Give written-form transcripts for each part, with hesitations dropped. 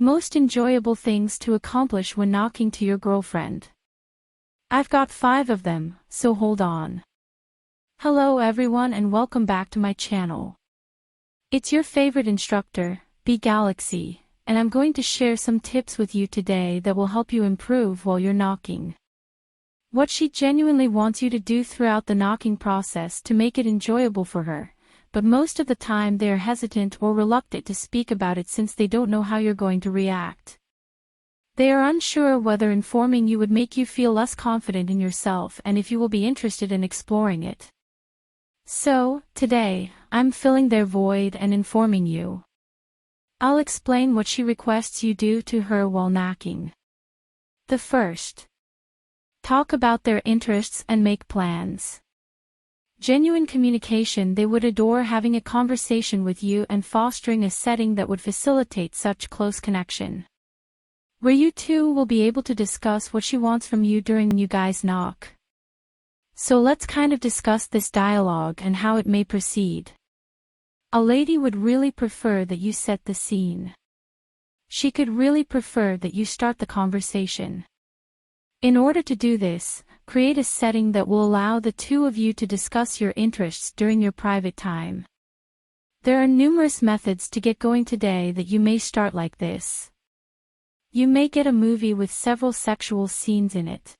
Most enjoyable things to accomplish when knocking to your girlfriend. I've got 5 of them, so hold on. Hello everyone and welcome back to my channel. It's your favorite instructor, B Galaxy, and I'm going to share some tips with you today that will help you improve while you're knocking. What she genuinely wants you to do throughout the knocking process to make it enjoyable for her, but most of the time they are hesitant or reluctant to speak about it since they don't know how you're going to react. They are unsure whether informing you would make you feel less confident in yourself and if you will be interested in exploring it. So, today, I'm filling their void and informing you. I'll explain what she requests you do to her while knocking. The first. Talk about their interests and make plans. Genuine communication. They would adore having a conversation with you and fostering a setting that would facilitate such close connection, where you two will be able to discuss what she wants from you during you guys knock. So let's kind of discuss this dialogue and how it may proceed. A lady would really prefer that you set the scene. She could really prefer that you start the conversation. In order to do this, create a setting that will allow the two of you to discuss your interests during your private time. There are numerous methods to get going today that you may start like this. You may get a movie with several sexual scenes in it.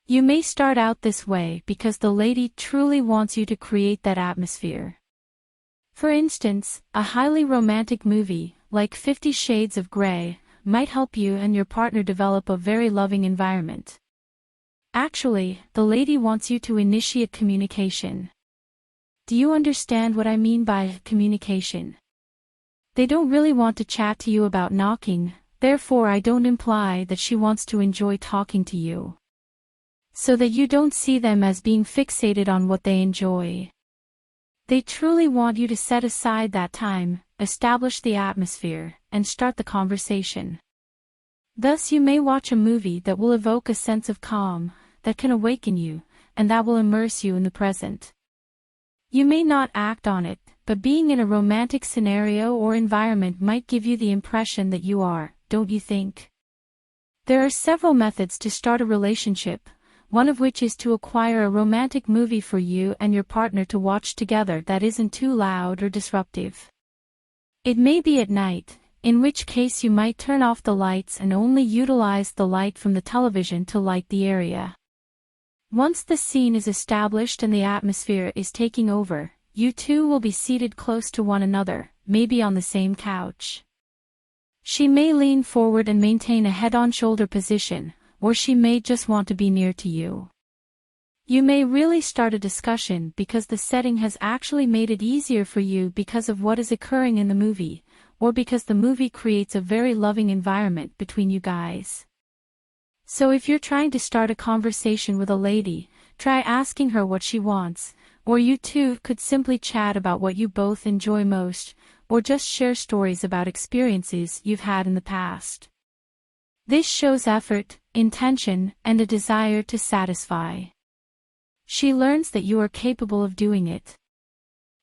You may start out this way because the lady truly wants you to create that atmosphere. For instance, a highly romantic movie, like 50 Shades of Grey, might help you and your partner develop a very loving environment. Actually, the lady wants you to initiate communication. Do you understand what I mean by communication? They don't really want to chat to you about knocking, therefore I don't imply that she wants to enjoy talking to you. So that you don't see them as being fixated on what they enjoy. They truly want you to set aside that time, establish the atmosphere, and start the conversation. Thus you may watch a movie that will evoke a sense of calm, that can awaken you, and that will immerse you in the present. You may not act on it, but being in a romantic scenario or environment might give you the impression that you are, don't you think? There are several methods to start a relationship, one of which is to acquire a romantic movie for you and your partner to watch together that isn't too loud or disruptive. It may be at night, in which case you might turn off the lights and only utilize the light from the television to light the area. Once the scene is established and the atmosphere is taking over, you two will be seated close to one another, maybe on the same couch. She may lean forward and maintain a head-on-shoulder position, or she may just want to be near to you. You may really start a discussion because the setting has actually made it easier for you because of what is occurring in the movie, or because the movie creates a very loving environment between you guys. So if you're trying to start a conversation with a lady, try asking her what she wants, or you two could simply chat about what you both enjoy most, or just share stories about experiences you've had in the past. This shows effort, intention, and a desire to satisfy. She learns that you are capable of doing it.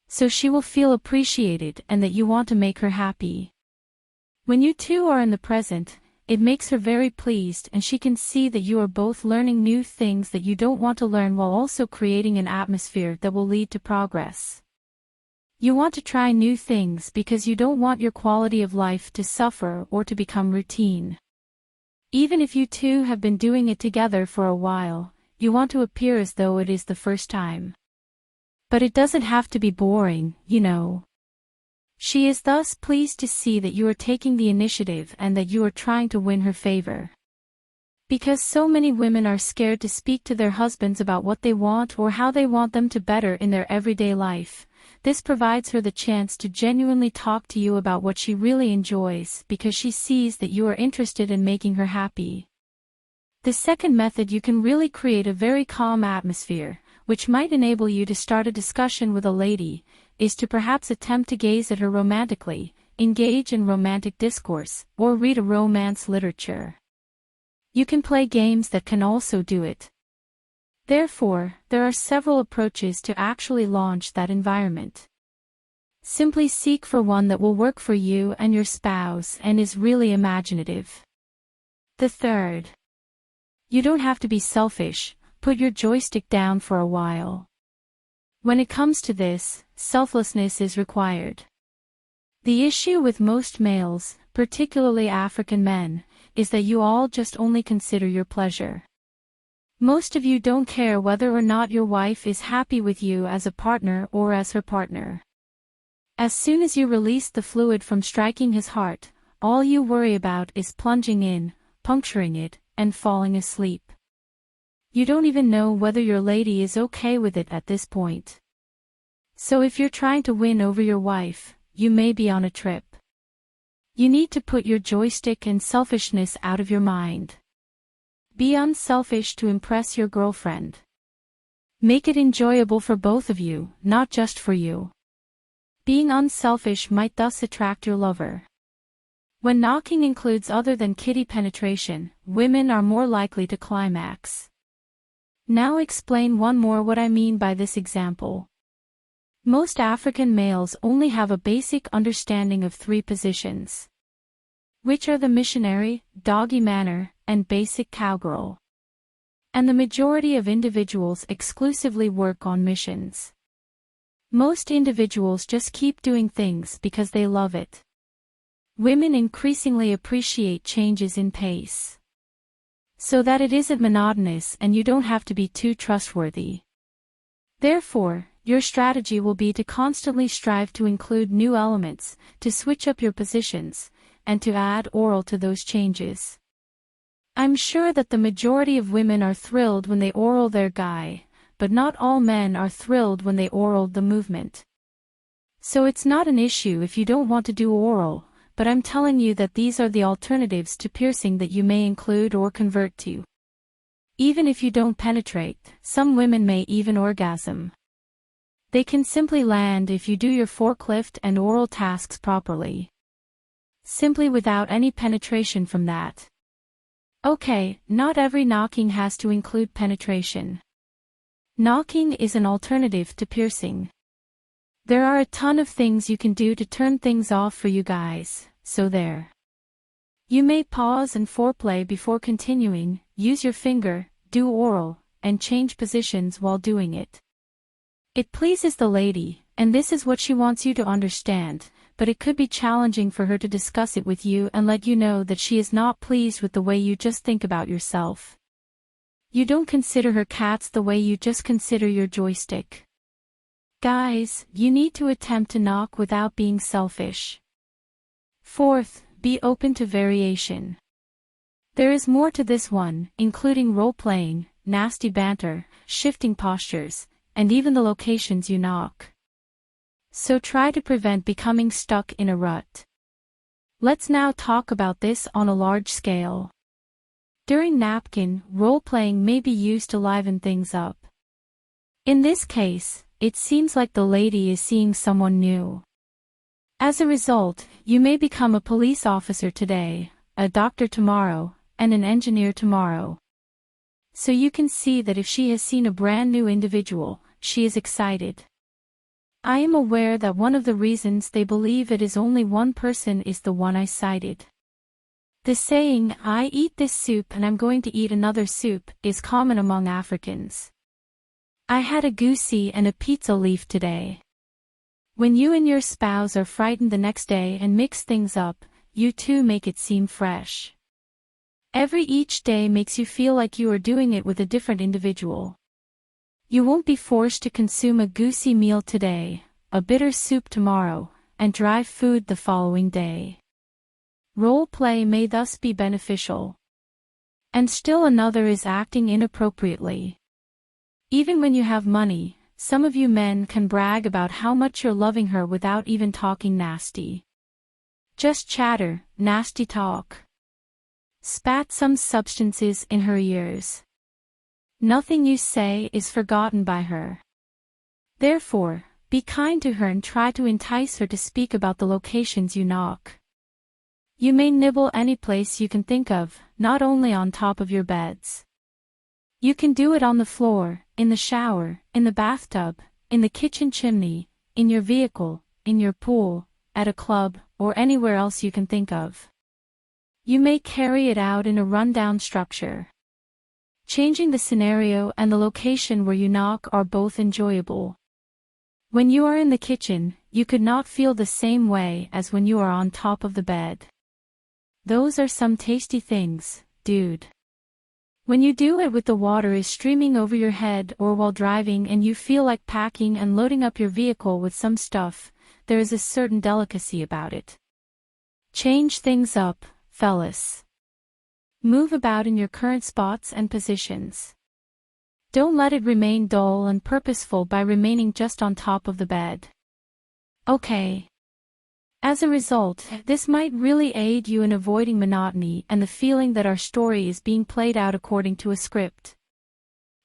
So she will feel appreciated and that you want to make her happy. When you two are in the present, it makes her very pleased and she can see that you are both learning new things that you don't want to learn while also creating an atmosphere that will lead to progress. You want to try new things because you don't want your quality of life to suffer or to become routine. Even if you two have been doing it together for a while, you want to appear as though it is the first time. But it doesn't have to be boring, you know. She is thus pleased to see that you are taking the initiative and that you are trying to win her favor. Because so many women are scared to speak to their husbands about what they want or how they want them to better in their everyday life, this provides her the chance to genuinely talk to you about what she really enjoys because she sees that you are interested in making her happy. The second method, you can really create a very calm atmosphere, which might enable you to start a discussion with a lady, is to perhaps attempt to gaze at her romantically, engage in romantic discourse, or read a romance literature. You can play games that can also do it. Therefore, there are several approaches to actually launch that environment. Simply seek for one that will work for you and your spouse and is really imaginative. The third. You don't have to be selfish, put your joystick down for a while. When it comes to this, selflessness is required. The issue with most males, particularly African men, is that you all just only consider your pleasure. Most of you don't care whether or not your wife is happy with you as a partner or as her partner. As soon as you release the fluid from striking his heart, all you worry about is plunging in, puncturing it, and falling asleep. You don't even know whether your lady is okay with it at this point. So if you're trying to win over your wife, you may be on a trip. You need to put your joystick and selfishness out of your mind. Be unselfish to impress your girlfriend. Make it enjoyable for both of you, not just for you. Being unselfish might thus attract your lover. When knocking includes other than kitty penetration, women are more likely to climax. Now explain one more what I mean by this example. Most African males only have a basic understanding of 3 positions, which are the missionary, doggy manner, and basic cowgirl. And the majority of individuals exclusively work on missions. Most individuals just keep doing things because they love it. Women increasingly appreciate changes in pace, so that it isn't monotonous and you don't have to be too trustworthy. Therefore, your strategy will be to constantly strive to include new elements, to switch up your positions, and to add oral to those changes. I'm sure that the majority of women are thrilled when they oral their guy, but not all men are thrilled when they oral the movement. So it's not an issue if you don't want to do oral, but I'm telling you that these are the alternatives to piercing that you may include or convert to. Even if you don't penetrate, some women may even orgasm. They can simply land if you do your forklift and oral tasks properly. Simply without any penetration from that. Okay, not every knocking has to include penetration. Knocking is an alternative to piercing. There are a ton of things you can do to turn things off for you guys, so there. You may pause and foreplay before continuing, use your finger, do oral, and change positions while doing it. It pleases the lady, and this is what she wants you to understand, but it could be challenging for her to discuss it with you and let you know that she is not pleased with the way you just think about yourself. You don't consider her cats the way you just consider your joystick. Guys, you need to attempt to knock without being selfish. Fourth, be open to variation. There is more to this one, including role-playing, nasty banter, shifting postures, and even the locations you knock. So try to prevent becoming stuck in a rut. Let's now talk about this on a large scale. During napkin, role-playing may be used to liven things up. In this case, it seems like the lady is seeing someone new. As a result, you may become a police officer today, a doctor tomorrow, and an engineer tomorrow. So you can see that if she has seen a brand new individual, she is excited. I am aware that one of the reasons they believe it is only one person is the one I cited. The saying, "I eat this soup and I'm going to eat another soup," is common among Africans. I had a goosey and a pizza leaf today. When you and your spouse are frightened the next day and mix things up, you too make it seem fresh. Each day makes you feel like you are doing it with a different individual. You won't be forced to consume a goosey meal today, a bitter soup tomorrow, and dry food the following day. Role play may thus be beneficial. And still another is acting inappropriately. Even when you have money, some of you men can brag about how much you're loving her without even talking nasty. Just chatter, nasty talk. Spat some substances in her ears. Nothing you say is forgotten by her. Therefore, be kind to her and try to entice her to speak about the locations you knock. You may nibble any place you can think of, not only on top of your beds. You can do it on the floor, in the shower, in the bathtub, in the kitchen chimney, in your vehicle, in your pool, at a club, or anywhere else you can think of. You may carry it out in a rundown structure. Changing the scenario and the location where you knock are both enjoyable. When you are in the kitchen, you could not feel the same way as when you are on top of the bed. Those are some tasty things, dude. When you do it with the water is streaming over your head or while driving and you feel like packing and loading up your vehicle with some stuff, there is a certain delicacy about it. Change things up, fellas. Move about in your current spots and positions. Don't let it remain dull and purposeful by remaining just on top of the bed. Okay. As a result, this might really aid you in avoiding monotony and the feeling that our story is being played out according to a script.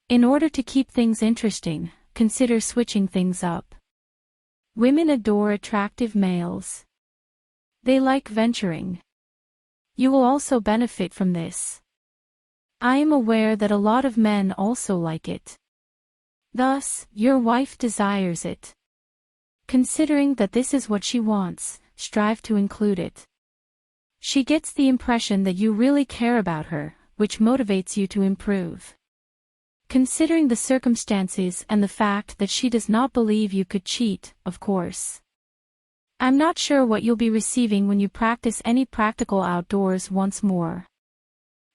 In order to keep things interesting, consider switching things up. Women adore attractive males. They like venturing. You will also benefit from this. I am aware that a lot of men also like it. Thus, your wife desires it. Considering that this is what she wants, strive to include it. She gets the impression that you really care about her, which motivates you to improve. Considering the circumstances and the fact that she does not believe you could cheat, of course. I'm not sure what you'll be receiving when you practice any practical outdoors once more.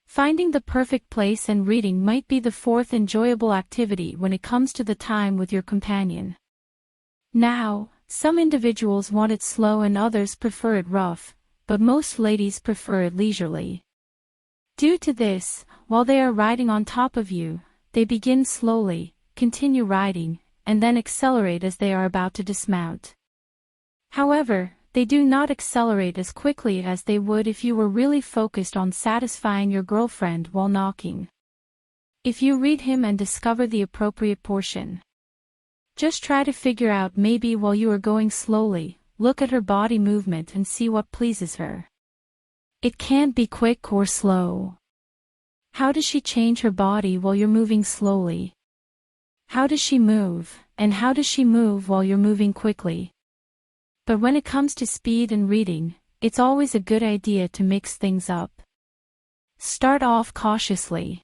Finding the perfect place and reading might be the fourth enjoyable activity when it comes to the time with your companion. Now, some individuals want it slow and others prefer it rough, but most ladies prefer it leisurely. Due to this, while they are riding on top of you, they begin slowly, continue riding, and then accelerate as they are about to dismount. However, they do not accelerate as quickly as they would if you were really focused on satisfying your girlfriend while knocking. If you read him and discover the appropriate portion, just try to figure out maybe while you are going slowly, look at her body movement and see what pleases her. It can't be quick or slow. How does she change her body while you're moving slowly? How does she move, and how does she move while you're moving quickly? But when it comes to speed and reading, it's always a good idea to mix things up. Start off cautiously.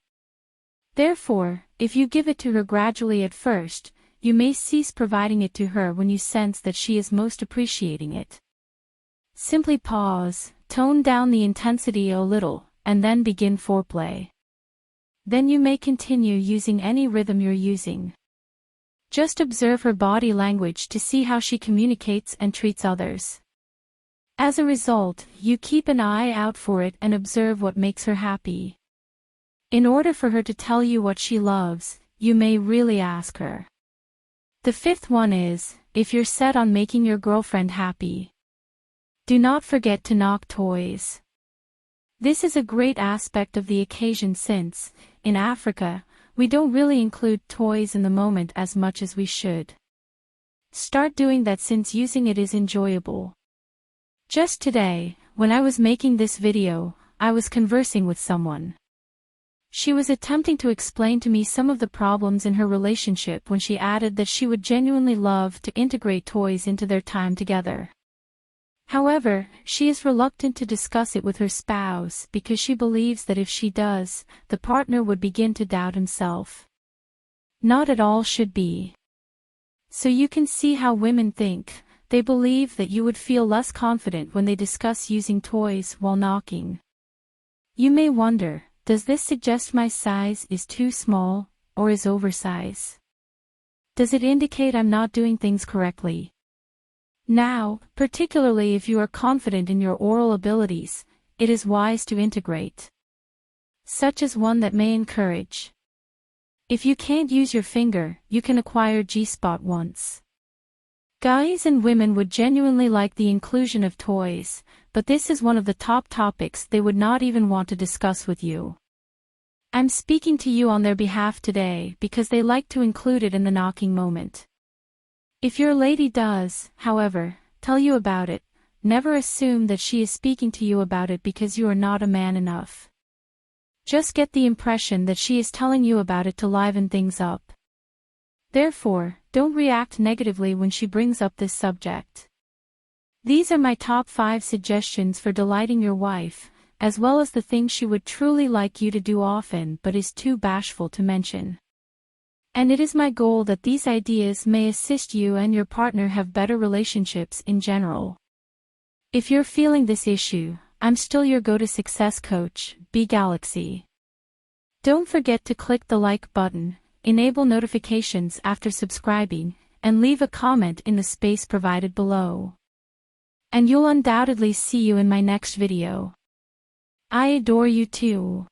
Therefore, if you give it to her gradually at first, you may cease providing it to her when you sense that she is most appreciating it. Simply pause, tone down the intensity a little, and then begin foreplay. Then you may continue using any rhythm you're using. Just observe her body language to see how she communicates and treats others. As a result, you keep an eye out for it and observe what makes her happy. In order for her to tell you what she loves, you may really ask her. The fifth one is, if you're set on making your girlfriend happy, do not forget to knock toys. This is a great aspect of the occasion since, in Africa, we don't really include toys in the moment as much as we should. Start doing that since using it is enjoyable. Just today, when I was making this video, I was conversing with someone. She was attempting to explain to me some of the problems in her relationship when she added that she would genuinely love to integrate toys into their time together. However, she is reluctant to discuss it with her spouse because she believes that if she does, the partner would begin to doubt himself. Not at all should be. So you can see how women think. They believe that you would feel less confident when they discuss using toys while knocking. You may wonder, does this suggest my size is too small, or is oversize? Does it indicate I'm not doing things correctly? Now, particularly if you are confident in your oral abilities, it is wise to integrate. Such as one that may encourage. If you can't use your finger, you can acquire G-spot once. Guys and women would genuinely like the inclusion of toys, but this is one of the top topics they would not even want to discuss with you. I'm speaking to you on their behalf today because they like to include it in the knocking moment. If your lady does, however, tell you about it, never assume that she is speaking to you about it because you are not a man enough. Just get the impression that she is telling you about it to liven things up. Therefore, don't react negatively when she brings up this subject. These are my top 5 suggestions for delighting your wife, as well as the things she would truly like you to do often but is too bashful to mention. And it is my goal that these ideas may assist you and your partner have better relationships in general. If you're feeling this issue, I'm still your go-to success coach, B Galaxy. Don't forget to click the like button, enable notifications after subscribing, and leave a comment in the space provided below. And you'll undoubtedly see you in my next video. I adore you too.